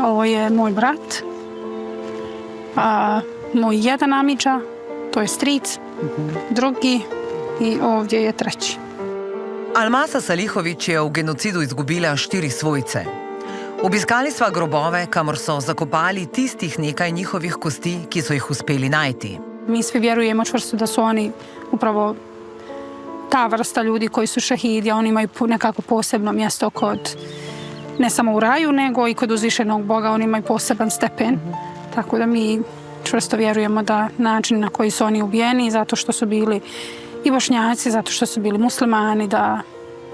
ovo je moj brat, moj jedan amiđa, to je stric, drugi i ovdje je treći. Almasa Salihović je v genocidu izgubila 4 svojce. Obiskali sva grobove, kamor so zakopali tistih nekaj njihovih kosti, ki so jih uspeli najti. Mi svi vjerujemo čvrsto da su oni upravo ta vrsta ljudi koji su šehidi, oni imaju nekako posebno mjesto kod, ne samo u raju, nego i kod uzvišenog Boga, oni imaju poseban stepen. Tako da mi čvrsto vjerujemo da način na koji su oni ubijeni, zato što su bili i Bošnjaci, zato što su bili muslimani, da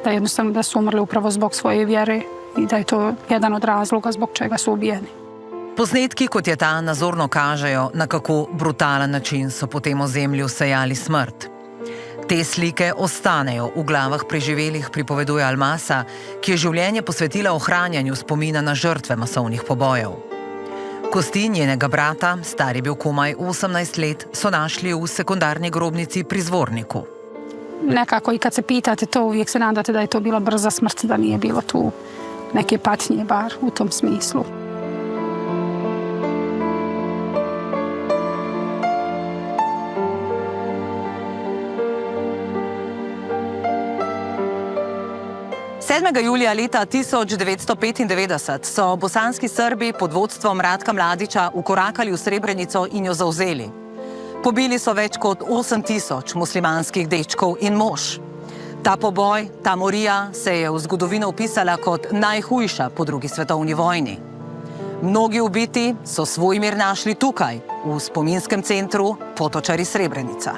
jednostavno da su umrli upravo zbog svoje vjere i da je to jedan od razloga zbog čega su ubijeni. Posnetki, kot je ta, nazorno kažejo, na kako brutalen način so po tem ozemlju sejali smrt. Te slike ostanejo v glavah preživelih, pripoveduje Almasa, ki je življenje posvetila ohranjanju spomina na žrtve masovnih pobojev. Kosti njenega brata, star je bil komaj 18 let, so našli v sekundarni grobnici pri Zvorniku. Nekako i kad se pitate to, uvijek se nadate da je to bila brza smrt, da nije bilo tu neke patnje bar u tom smislu. Julija leta 1995 so bosanski Srbi pod vodstvom Ratka Mladića ukorakali v Srebrenico in jo zavzeli. Pobili so več kot 8000 muslimanskih dečkov in mož. Ta poboj, ta morija se je v zgodovino vpisala kot najhujša po drugi svetovni vojni. Mnogi ubiti so svoj mir našli tukaj, v spominskem centru Potočari Srebrenica.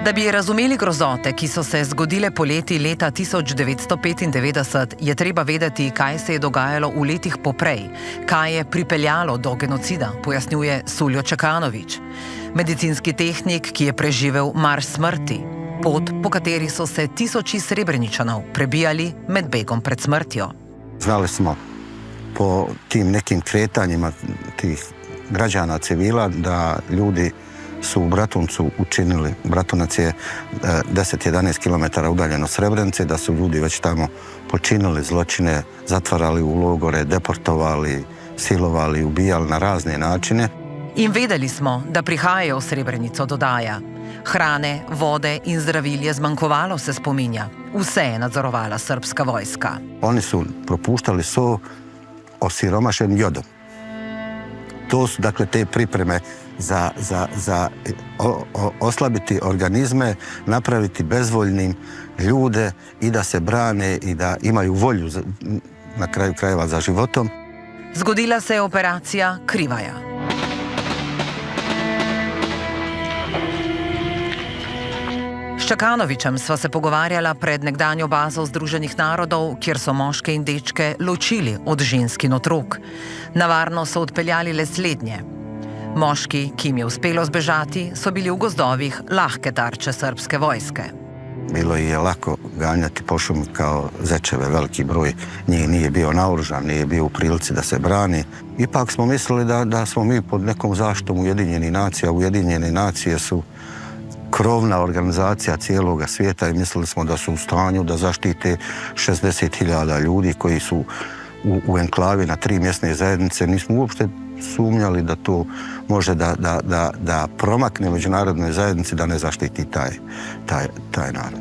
Da bi razumeli grozote, ki so se zgodile poleti leta 1995, je treba vedeti, kaj se je dogajalo v letih poprej, kaj je pripeljalo do genocida, pojasnjuje Suljo Čekanović, medicinski tehnik, ki je preživel marš smrti, pot, po kateri so se tisoči Srebreničanov prebijali med begom pred smrtjo. Znali smo po tim nekim kretanjima tih građana civila da ljudi su u Bratuncu učinili, Bratunac je 10-11 km udaljeno od Srebrenice, da su ljudi već tamo počinili zločine, zatvarali u logore, deportovali, silovali, ubijali na razne načine. In vedeli smo, da prihajajo v Srebrenico, dodaja. Hrane, vode in zdravil je zmanjkovalo, se spominja. Vse je nadzorovala srpska vojska. Oni su propuštali so osiromašen jodom. To su dakle te pripreme za oslabiti organizme, napraviti bezvoljnim ljude i da se brane i da imaju volju na kraju krajeva za životom. Zgodila se je operacija Krivaja. S Čekanovićem sva se pogovarjala pred nekdanjo bazo Združenih narodov, kjer so moške in dečke ločili od žensk in otrok. Na varno so odpeljali le slednje. Moški, ki jim je uspelo zbežati, so bili v gozdovih lahke tarče srpske vojske. Bilo je lako ganjati po šumi kao zečeve, veliki broj. Njih nije bio naoružan, nije bio u prilici da se brani. Ipak smo mislili da smo mi pod nekom zaštitom Ujedinjenih nacija. Ujedinjene nacije su krovna organizacija cijeloga svijeta i mislili smo da su u stanju da zaštite 60.000 ljudi koji su u enklavi na 3 mjesne zajednice. Nismo uopšte sumnjali da to može da promakne međunarodnoj zajednici, da ne zaštiti taj narod.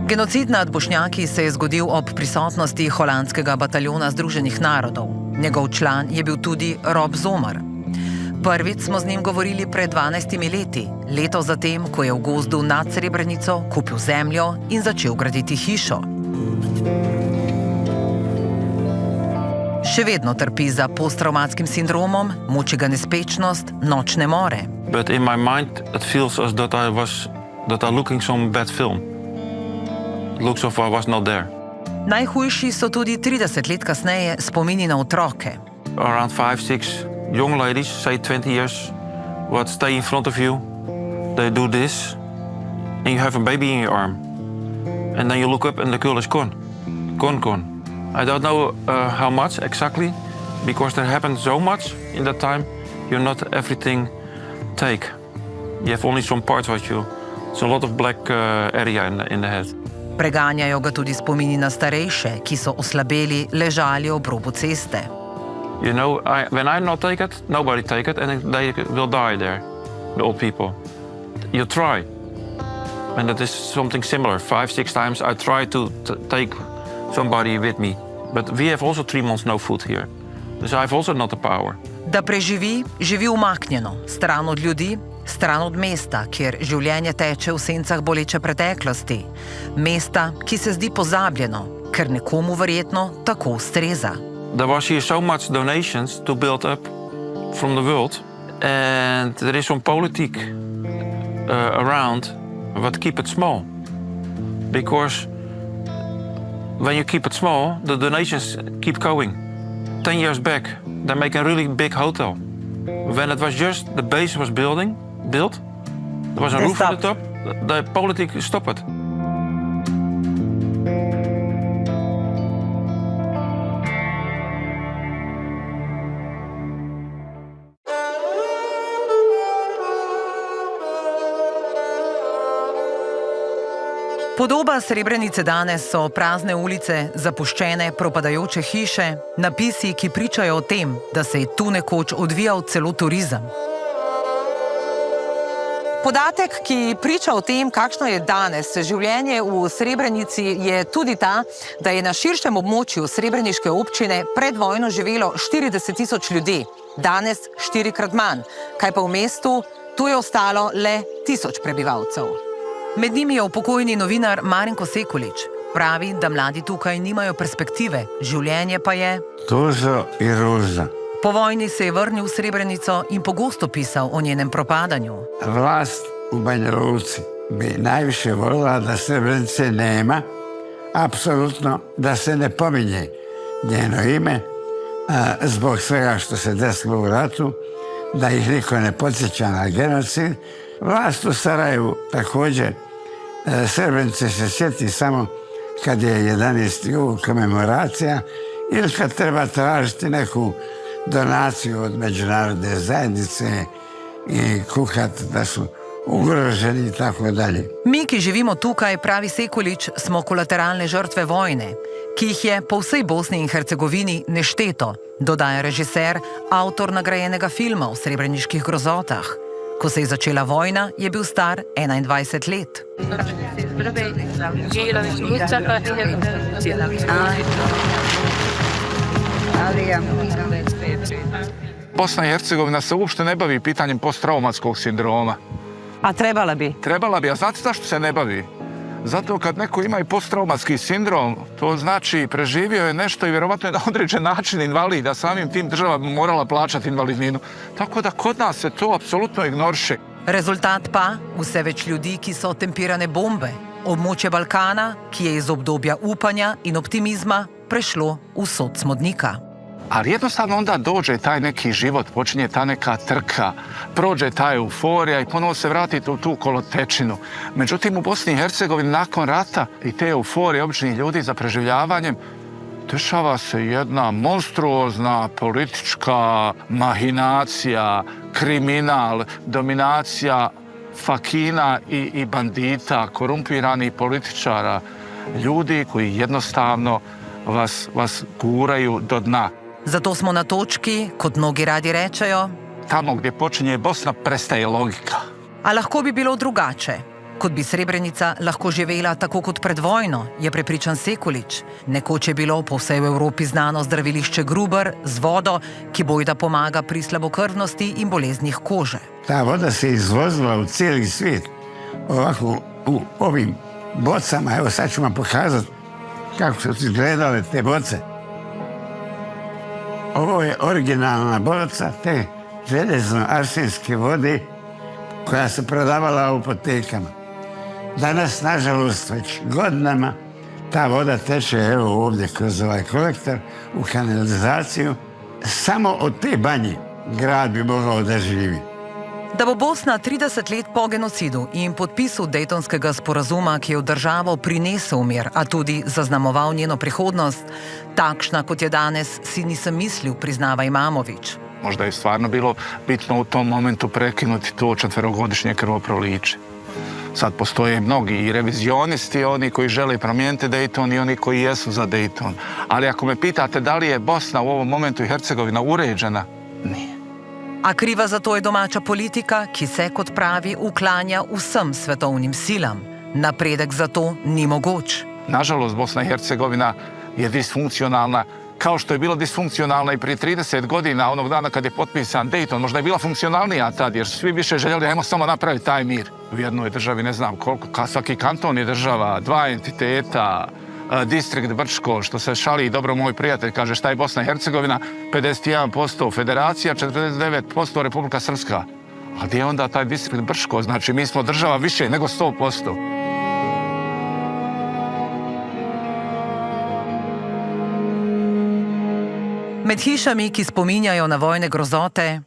Genocid nad Bošnjaki se je zgodil ob prisotnosti holandskega bataljona Združenih narodov. Njegov član je bil tudi Rob Zomer. Prvič smo z njim govorili pred 12 leti, leto zatem, ko je v gozdu nad Srebrenico kupil zemljo in začel graditi hišo. Še vedno trpi za posttraumatskim sindromom, muči ga nespečnost, nočne more. But in my mind it feels as that I looking some bad film. It looks as if I was not there. Najhujši so tudi 30 let kasneje spomini na otroke. Around 5-6 young ladies, say 20 years, what stay in front of you. They do this, and you have a baby in your arm. And then you look up and the girl is gone. Gone. I don't know how much exactly, because there happened so much in that time. You're not everything take. You have only some parts with you. It's a lot of black area in the head. Preganjajo ga tudi spomini na starejše, ki so oslabeli, ležali ob robu ceste. You know, when I not take it, nobody take it, and they will die there, the old people. You try. And that is something similar. 5-6 times I try to take somebody with me. But we have also 3 months no food here. So I have also not the power. Da preživi, živi umaknjeno, stran od ljudi, stran od mesta, kjer življenje teče v sencah boleče preteklosti. Mesta, ki se zdi pozabljeno, ker nekomu verjetno tako ustreza. There was here so much donations to build up from the world. And there is some politics around what keep it small. Because when you keep it small, the donations keep going. 10 years back, they make a really big hotel. When it was just the base was built, there was a roof on the top, the politics stopped it. Podoba Srebrenice danes so prazne ulice, zapuščene, propadajoče hiše, napisi, ki pričajo o tem, da se je tu nekoč odvijal celo turizem. Podatek, ki priča o tem, kakšno je danes življenje v Srebrenici, je tudi ta, da je na širšem območju srebreniške občine pred vojno živelo 40 000 ljudi, danes 4-krat manj, kaj pa v mestu, tu je ostalo le 1000 prebivalcev. Med njimi je upokojeni novinar Marinko Sekulič. Pravi, da mladi tukaj nimajo perspektive, življenje pa je tužno in ružno. Po vojni se je vrnil v Srebrenico in pogosto pisal o njenem propadanju. Vlast u Banja Luci bi najviše volila da Srebrenice nema, apsolutno da se ne pominje njeno ime, zbog svega što se desilo u ratu, da ih niko ne podsjeća na genocid. Vlast u Sarajevu također Srebrenice se sjeti samo kad je 11. jul komemoracija ili kad treba tražiti neku donaciju od međunarodne zajednice i kukat da su ugroženi i tako dalje. Mi, ki živimo tukaj, pravi Sekulič, smo kolateralne žrtve vojne, ki jih je po vsej Bosni in Hercegovini nešteto, dodaja režiser, avtor nagrajenega filma o srebreniških grozotah. Ko se je začela vojna, je bil star 21 let. Bosna i Hercegovina se uopšte ne bavi pitanjem posttraumatskog sindroma. A trebala bi? Trebala bi, a znate zašto se ne bavi? Zato kad neko ima i posttraumatski sindrom, to znači preživio je nešto i vjerovatno je na određen način invalid, a samim tim država bi morala plaćati invalidninu. Tako da kod nas se to apsolutno ignoriše. Rezultat pa vse več ljudi, ki so tempirane bombe. Območje Balkana, ki je iz obdobja upanja in optimizma prešlo v sod smodnika. Ali jednostavno onda dođe taj neki život, počinje ta neka trka, prođe ta euforija i ponovo se vratite u tu kolotečinu. Međutim, u Bosni i Hercegovini nakon rata i te euforije običnih ljudi za preživljavanjem dešava se jedna monstruozna politička mahinacija, kriminal, dominacija fakina i bandita, korumpiranih političara, ljudi koji jednostavno vas guraju do dna. Zato smo na točki, kot mnogi radi rečejo, tamo gdje počinje Bosna, prestaje logika. A lahko bi bilo drugače. Kot bi Srebrenica lahko živela tako kot pred vojno, je prepričan Sekulič. Nekoč je bilo po vsej Evropi znano zdravilišče Gruber z vodo, ki bojda pomaga pri slabokrvnosti in boleznih kože. Ta voda se izvozila u cijeli svijet. Ovako u ovim bocama, evo sad ću vam pokazati kako su izgledale te boce. Ovo je originalna boca te željezno-arsenske vode koja se prodavala u apotekama. Danas, nažalost, već godinama ta voda teče evo ovdje kroz ovaj kolektor u kanalizaciju. Samo od te banje grad bi mogao da živi. Da bo Bosna 30 let po genocidu in podpisu Dejtonskega sporazuma, ki je v državo prinesel mir, a tudi zaznamoval njeno prihodnost, takšna kot je danes, si nisem mislil, priznava Imamović. Možda je stvarno bilo bitno u tom momentu prekinuti to 4-godišnje krvoproliće. Sad postoje mnogi i revizionisti, oni koji žele promijeniti Dejton i oni koji jesu za Dejton. Ali ako me pitate da li je Bosna u ovom momentu i Hercegovina uređena, nije. A kriva za to je domača politika, ki se, kot pravi, uklanja vsem svetovnim silam. Napredek za to ni mogoč. Nažalost, Bosna i Hercegovina je disfunkcionalna, kao što je bila disfunkcionalna i prije 30 godina, onog dana kad je potpisan Dejton. Možda je bila funkcionalnija tad, jer su svi više željeli, ajmo samo napraviti taj mir. U jednoj državi, ne znam koliko, svaki kanton je država, 2 entiteta, distrikt Brčko, što se šali, dobro moj prijatelj kaže šta je Bosna i Hercegovina, 51% federacija, 49% Republika Srpska. A gdje je onda taj distrikt Brčko? Znači mi smo država više nego 100%. Med hišami, ki spominjajo na vojne grozote,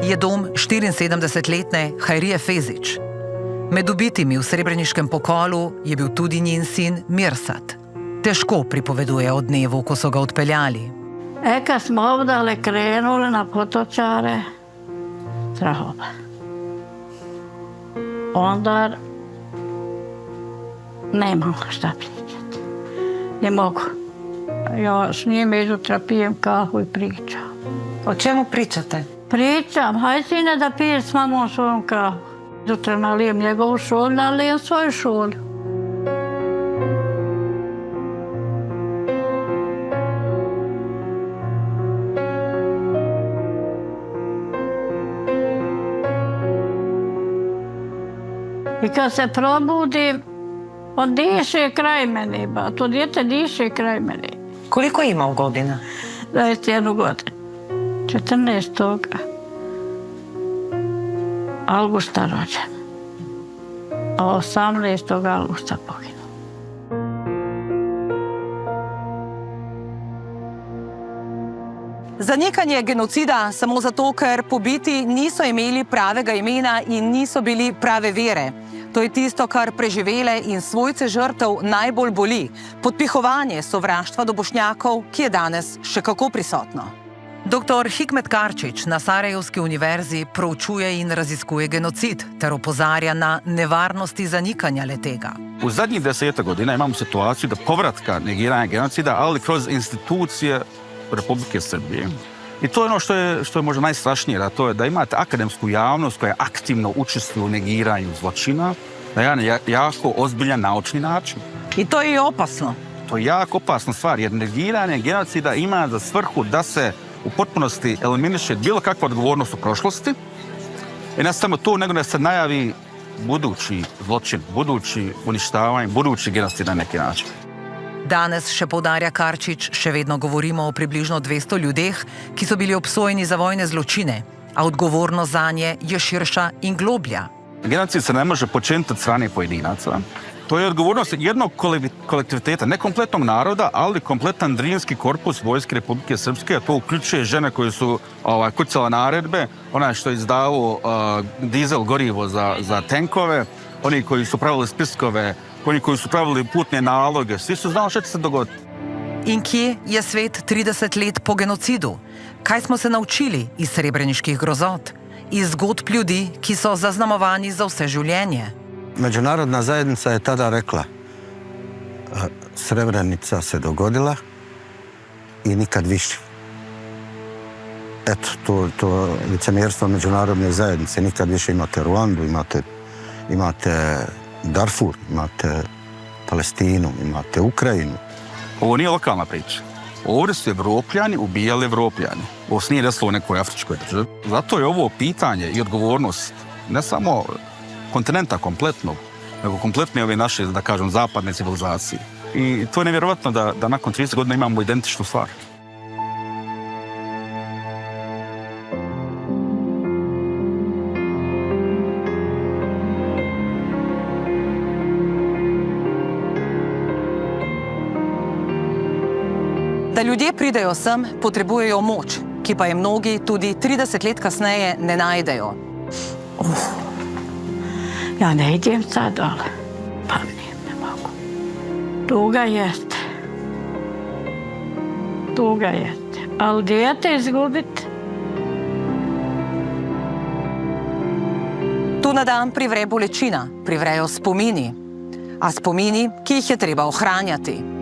je dom 74-letne Hajrije Fezić. Med ubitimi v srebreniškem pokolu je bil tudi njen sin Mirsad. Težko pripoveduje o dnevu, ko so ga odpeljali. Kad smo ovdje krenuli na Potočare, strahova. Onda nemam šta pričati. Ne mogu. Ja s njim međutra pijem kahu i pričam. O čemu pričate? Pričam, haj sine da piješ s mamom svojom kahu. Jutra nalijem njegovu šolju, nalijem svoju šolju. I kad se probudim, on diše kraj mene, ba. To dijete diše kraj mene. Koliko je imao godina? 21 godinu. 14. augusta rođen. A 18. augusta poginuo. Zanikanje genocida samo zato, ker pobiti niso imeli pravega imena in niso bili prave vere. To je tisto, kar preživele in svojce žrtev najbolj boli. Podpihovanje sovraštva do Bošnjakov, ki je danes še kako prisotno. Dr. Hikmet Karčić na Sarajevski univerzi proučuje in raziskuje genocid ter opozarja na nevarnosti zanikanja letega. U zadnjih 10 godina imamo situaciju da povratka negiranja genocida, ali kroz institucije Republike Srbije. I to je ono što je možda najstrašnije, a to je da imate akademsku javnost koja aktivno učestvuje u negiranju zločina na jedan jako ozbiljan naučni način. I to je i opasno. To je jako opasna stvar, jer negiranje genocida ima za svrhu da se u potpunosti eliminiše bilo kakva odgovornost u prošlosti i ne samo to, nego da se najavi budući zločin, budući uništavanje, budući genocid na neki način. Danes, še poudarja Karčić, še vedno govorimo o približno 200 ljudeh, ki so bili obsojeni za vojne zločine, a odgovornost zanje je širša in globlja. Genocid se ne može počiniti od strane pojedinaca. To je odgovornost jednog kolektiviteta, ne kompletnog naroda, ali kompletan drinski korpus Vojske Republike Srpske, a to uključuje žene koje su kucale naredbe, onaj što je izdavao dizel gorivo za tenkove, oni koji su pravili spiskove, oni koji su pravili putne naloge, svi su znali što će se dogoditi. In kje je svet 30 let po genocidu? Kaj smo se naučili iz srebreniških grozot? Iz zgodb ljudi, ki so zaznamovani za vse življenje? Međunarodna zajednica je tada rekla Srebrenica se dogodila i nikad više. Eto, to licemjerstvo međunarodne zajednice. Nikad više imate Ruandu, imate Darfur, imate Palestinu, imate Ukrajinu. Ovo nije lokalna priča. Ovdje su Evropljani ubijali Evropljani. Ovo se nije desilo u nekoj afričkoj državi. Zato je ovo pitanje i odgovornost ne samo kontinenta kompletnog, nego kompletne ove naše, da kažem, zapadne civilizacije. I to je nevjerovatno da nakon 30 godina imamo identičnu stvar. ljudje pridejo sem, potrebujejo moč, ki pa je mnogi tudi 30 let kasneje ne najdejo. Ja ne idem sad dole. Pa ne mogu. Tuga jeste. Tuga jeste. Ali dijete izgubiti? Tu na dan privre bolečina, privrejo spomini. A spomini, ki jih je treba ohranjati.